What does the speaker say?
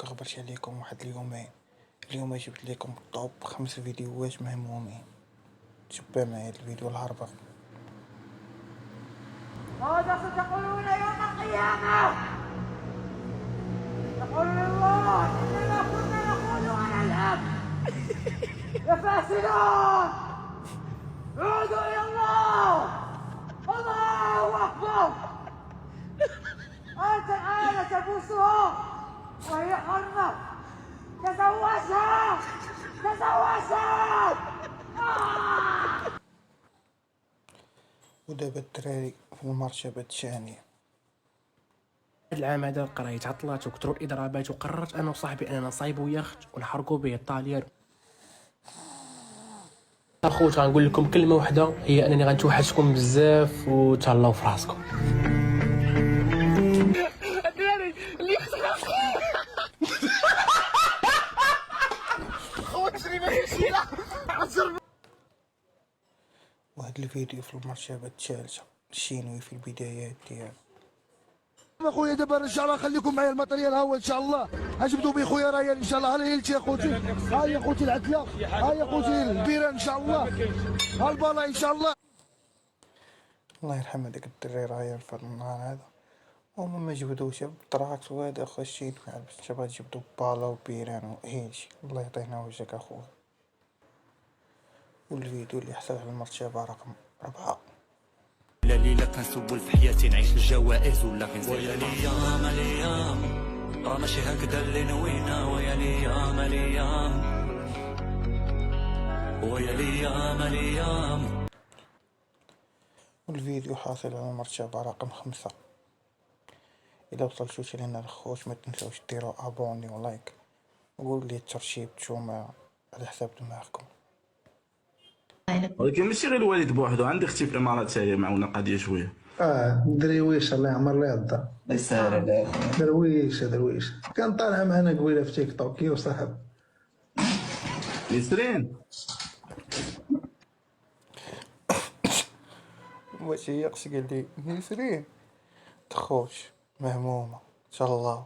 كغبرت عليكم واحد اليومين. اليوم جبت لكم توب 5 فيديوهات مهمومين. تبع معايا الفيديو الهربة. ماذا ستقولون يوم القيامة؟ تقولون الله إننا كنا نقول ونلعب. يا فاسدون عودوا إلى الله. الله أكبر. أنت الآن تبوسها وهي حرة. تزوجها تزوجها. ودابا الدراري في المرتبة الثانية. هاد العام هذا قرايت عطلات وكثروا الاضرابات وقررت انا وصاحبي اننا نصايبوا يخت ونحرقوا به الطاليان. اخوت غنقول لكم كلمه واحده، هي انني غنتوحشكم بزاف وتهلاو في راسكم. وهاد الفيديو في المرتبة الثالثة، الشينوي في البدايات ديالو. اخويا دابا ان شاء الله خليكم معايا الماتريال ها هو ان شاء الله غنجبدوا بيه خويا ريال ان شاء الله. ها ليلتي يا خوتي، ها يا خوتي العتله، ها يا خوتي البيران ان شاء الله، ها البالا ان شاء الله. الله يرحم هذاك الدري ريال في النهار هذا. هما ما جبدوش بالطراكس وهذا اخو الشينوي، بس تبغى تجبدو بالا وبيران وهيجي. الله يعطينا وجهك اخويا. والفيديو اللي حصل على المرتبة رقم 4. ليلة كنسول في حياتي نعيش الجوائز ولا غنزيد. ويا ليام الايام راه ماشي هكذا اللي نوينا. ويا ليام الايام ويا ليام الايام. والفيديو حاصل على المرتبة رقم 5. إذا وصلتوا لنا الخوت ما تنساوش ديروا ابوني ولايك وقولوا لي الترشيب نتوما على حساب دماغكم. ولكن ماشي غير الوالد بوحدو، عندي اختي في الامارات هي معونا القضيه شويه. درويش الله يعمر ليه الدار. الله يسهل عليك. درويش كان طالع معنا قبيله في تيك توك وصاحب نسرين واش هي قال لي نسرين تخوش مهمومة ان شاء الله.